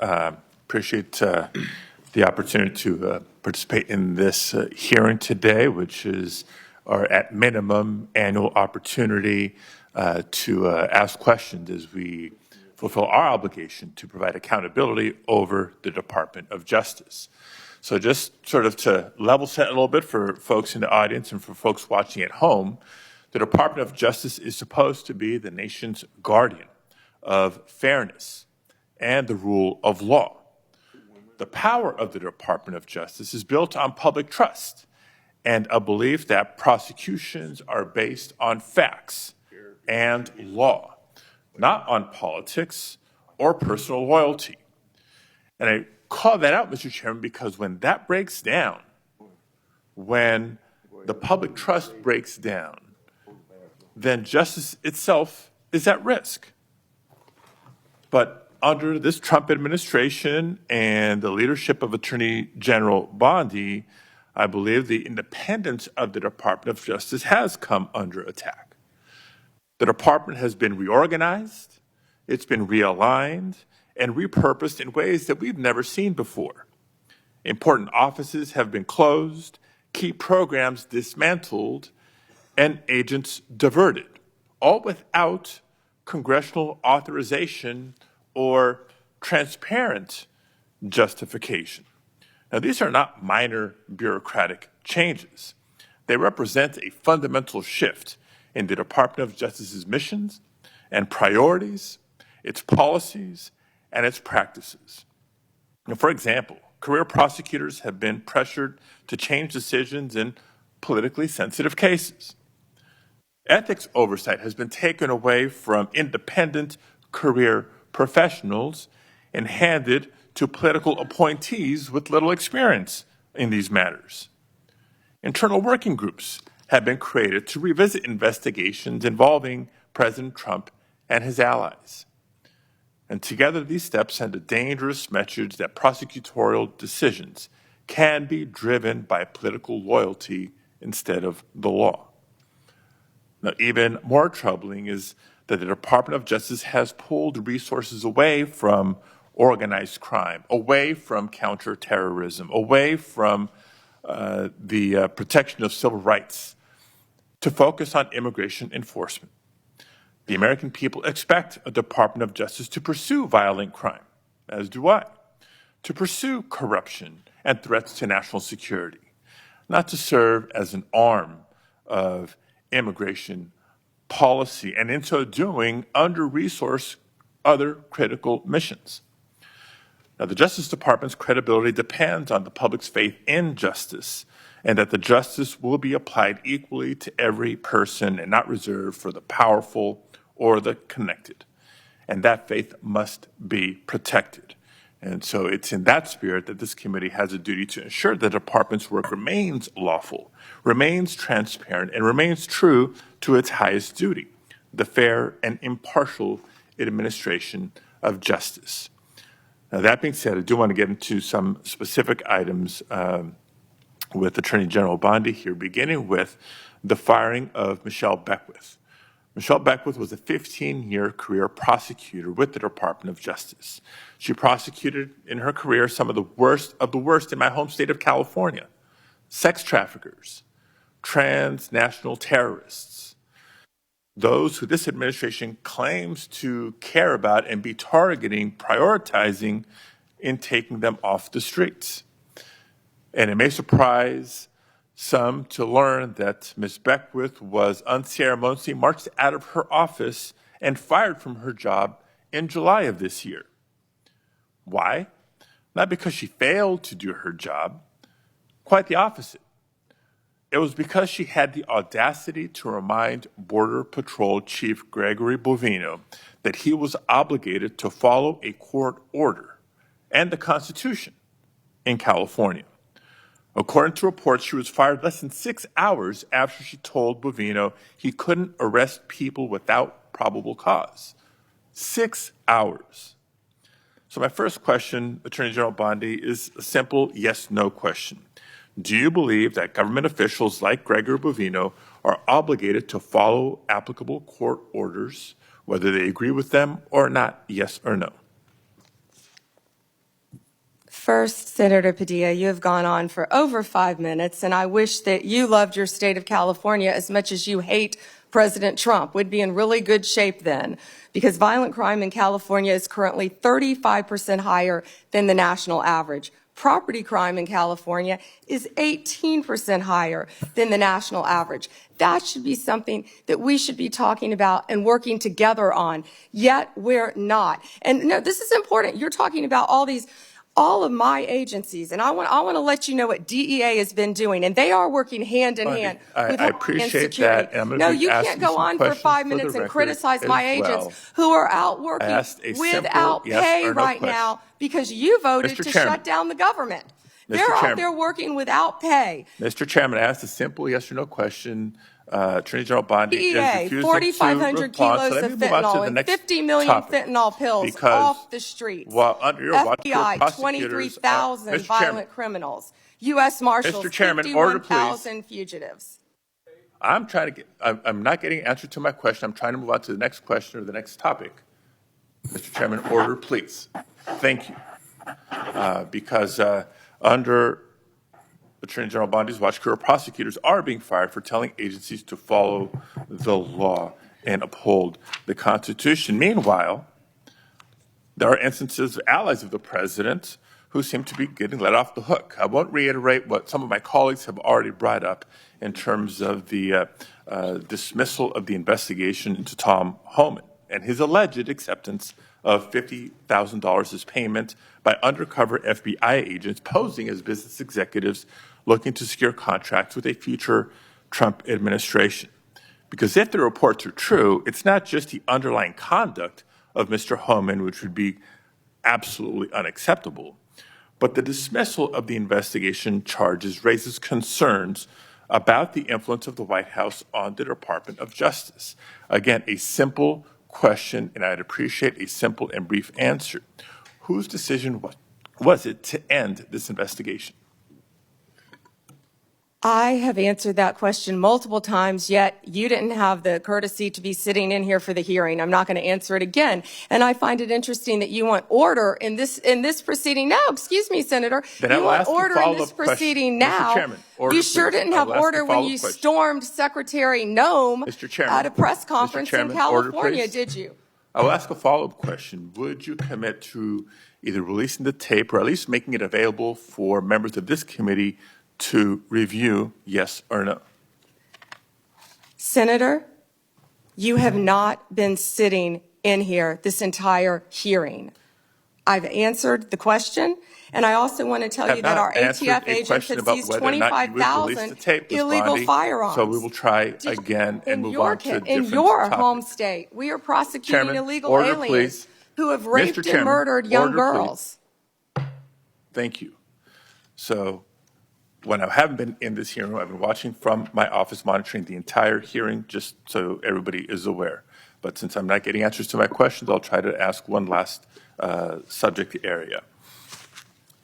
Appreciate the opportunity to participate in this hearing today, which is our, at minimum, annual opportunity to ask questions as we fulfill our obligation to provide accountability over the Department of Justice. So just sort of to level set a little bit for folks in the audience and for folks watching at home, the Department of Justice is supposed to be the nation's guardian of fairness and the rule of law. The power of the Department of Justice is built on public trust and a belief that prosecutions are based on facts and law, not on politics or personal loyalty. And I call that out, Mr. Chairman, because when that breaks down, when the public trust breaks down, then justice itself is at risk. But under this Trump administration and the leadership of Attorney General Bondi, I believe the independence of the Department of Justice has come under attack. The department has been reorganized, it's been realigned, and repurposed in ways that we've never seen before. Important offices have been closed, key programs dismantled, and agents diverted, all without congressional authorization or transparent justification. Now, these are not minor bureaucratic changes. They represent a fundamental shift in the Department of Justice's missions and priorities, its policies, and its practices. Now, for example, career prosecutors have been pressured to change decisions in politically sensitive cases. Ethics oversight has been taken away from independent career professionals and handed to political appointees with little experience in these matters. Internal working groups have been created to revisit investigations involving President Trump and his allies. And together, these steps send a dangerous message that prosecutorial decisions can be driven by political loyalty instead of the law. Now, even more troubling is that the Department of Justice has pulled resources away from organized crime, away from counterterrorism, away from the protection of civil rights to focus on immigration enforcement. The American people expect a Department of Justice to pursue violent crime, as do I, to pursue corruption and threats to national security, not to serve as an arm of immigration policy, and in so doing, under-resource other critical missions. Now, the Justice Department's credibility depends on the public's faith in justice, and that the justice will be applied equally to every person and not reserved for the powerful or the connected. And that faith must be protected. And so it's in that spirit that this committee has a duty to ensure the department's work remains lawful, remains transparent, and remains true to its highest duty, the fair and impartial administration of justice. Now, that being said, I do want to get into some specific items with Attorney General Bondi here, beginning with the firing of Michelle Beckwith. Michelle Beckwith was a 15-year career prosecutor with the Department of Justice. She prosecuted in her career some of the worst in my home state of California: sex traffickers, transnational terrorists, those who this administration claims to care about and be targeting, prioritizing in taking them off the streets. And it may surprise some to learn that Ms. Beckwith was unceremoniously marched out of her office and fired from her job in July of this year. Why? Not because she failed to do her job, quite the opposite. It was because she had the audacity to remind Border Patrol Chief Gregory Bovino that he was obligated to follow a court order and the Constitution in California. According to reports, she was fired less than 6 hours after she told Bovino he couldn't arrest people without probable cause. 6 hours. So my first question, Attorney General Bondi, is a simple yes-no question. Do you believe that government officials like Gregory Bovino are obligated to follow applicable court orders, whether they agree with them or not, yes or no? First, Senator Padilla, you have gone on for over 5 minutes, and I wish that you loved your state of California as much as you hate President Trump. We'd be in really good shape then, because violent crime in California is currently 35% higher than the national average. Property crime in California is 18% higher than the national average. That should be something that we should be talking about and working together on, yet we're not. And no, this is important. You're talking about all of my agencies, and I want to let you know what DEA has been doing, and they are working hand in hand with I Homeland appreciate Security. that. And I'm going No, to you can't go on for 5 minutes and criticize my agents who are out working without pay right now because you voted to shut down the government. They're out there working without pay. Mr. Chairman, I asked a simple yes or no question. Attorney General Bondi DEA, 4,500 kilos of fentanyl and 50 million fentanyl pills off the streets. While under your watch, FBI, 23,000 violent criminals. U.S. Marshals, 51,000 fugitives. I'm not getting an answer to my question. I'm trying to move on to the next question or the next topic. Mr. Chairman, order, please. Thank you. Because under Attorney General Bondi's watch, career prosecutors are being fired for telling agencies to follow the law and uphold the Constitution. Meanwhile, there are instances of allies of the president who seem to be getting let off the hook. I won't reiterate what some of my colleagues have already brought up in terms of the dismissal of the investigation into Tom Homan and his alleged acceptance of $50,000 as payment by undercover FBI agents posing as business executives looking to secure contracts with a future Trump administration. Because if the reports are true, it's not just the underlying conduct of Mr. Homan, which would be absolutely unacceptable, but the dismissal of the investigation charges raises concerns about the influence of the White House on the Department of Justice. Again, a simple question, and I'd appreciate a simple and brief answer. Whose decision was it to end this investigation? I have answered that question multiple times, yet you didn't have the courtesy to be sitting in here for the hearing. I'm not going to answer it again. And I find it interesting that you want order in this proceeding now. Excuse me, Senator. Then you want order in this proceeding now. Mr. Chairman, order, you sure please. didn't have order when you stormed Secretary Noem at a press conference in California, did you? I will ask a follow-up question. Would you commit to either releasing the tape or at least making it available for members of this committee to review, yes or no? Senator, you have not been sitting in here this entire hearing. I've answered the question, and I also want to tell you that our ATF agents have seized 25,000 illegal firearms. So we will try again and move on to a different In your topic. home state, we are prosecuting Chairman, illegal order, aliens please. who have raped Mr. Chairman, and murdered young order, girls. Please. Thank you. So when I haven't been in this hearing, I've been watching from my office, monitoring the entire hearing, just so everybody is aware. But since I'm not getting answers to my questions, I'll try to ask one last subject area.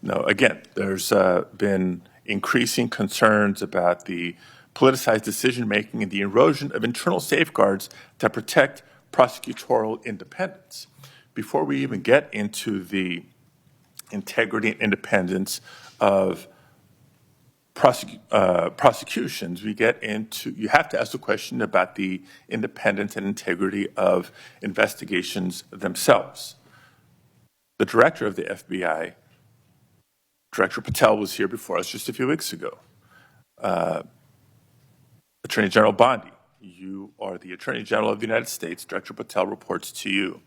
Now, again, there's been increasing concerns about the politicized decision-making and the erosion of internal safeguards that protect prosecutorial independence. Before we even get into the integrity and independence of prosecutions, we get into, you have to ask the question about the independence and integrity of investigations themselves. The director of the FBI, Director Patel, was here before us just a few weeks ago. Attorney General Bondi, you are the Attorney General of the United States. Director Patel reports to you.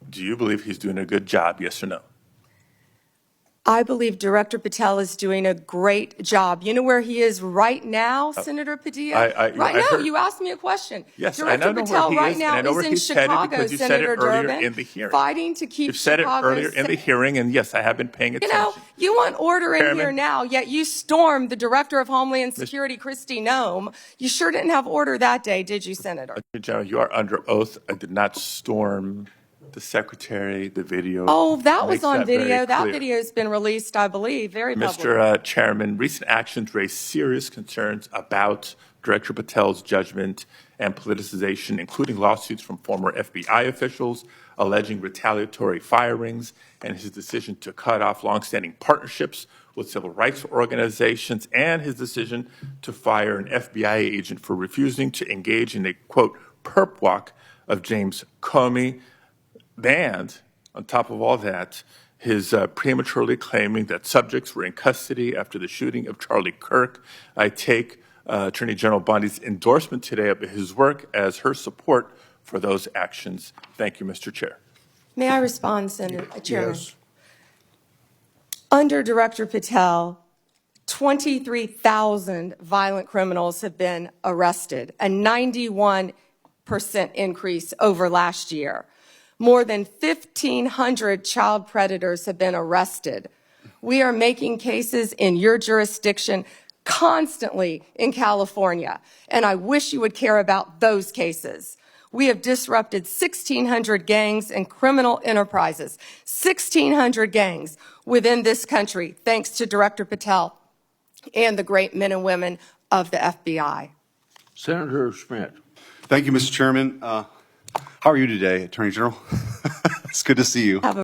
Do you believe he's doing a good job, yes or no? I believe Director Patel is doing a great job. You know where he is right now, Senator Padilla? Right now, you asked me a question. Yes, Director I know Patel where he right is, now and I know where is he's in headed Chicago, because you Senator said it earlier Durbin, in the hearing. fighting to keep You've said it Chicago earlier in the hearing, and yes, I have been paying attention. You know, you want order in here now, yet you stormed the Director of Homeland Security, Kristi Noem. You sure didn't have order that day, did you, Senator? Attorney General, you are under oath. I did not storm the secretary, the video. Oh, that was on video. That clear. video has been released, I believe, very publicly. Mr. Chairman, recent actions raise serious concerns about Director Patel's judgment and politicization, including lawsuits from former FBI officials alleging retaliatory firings, and his decision to cut off longstanding partnerships with civil rights organizations, and his decision to fire an FBI agent for refusing to engage in a, quote, perp walk of James Comey. And on top of all that, his prematurely claiming that subjects were in custody after the shooting of Charlie Kirk. I take Attorney General Bondi's endorsement today of his work as her support for those actions. Thank you, Mr. Chair. May I respond, Senator Chairman? Yes. Under Director Patel, 23,000 violent criminals have been arrested, a 91% increase over last year. More than 1,500 child predators have been arrested. We are making cases in your jurisdiction constantly in California, and I wish you would care about those cases. We have disrupted 1,600 gangs and criminal enterprises, 1,600 gangs within this country, thanks to Director Patel and the great men and women of the FBI. Senator Schmidt. Thank you, Mr. Chairman. How are you today, Attorney General? It's good to see you. Have a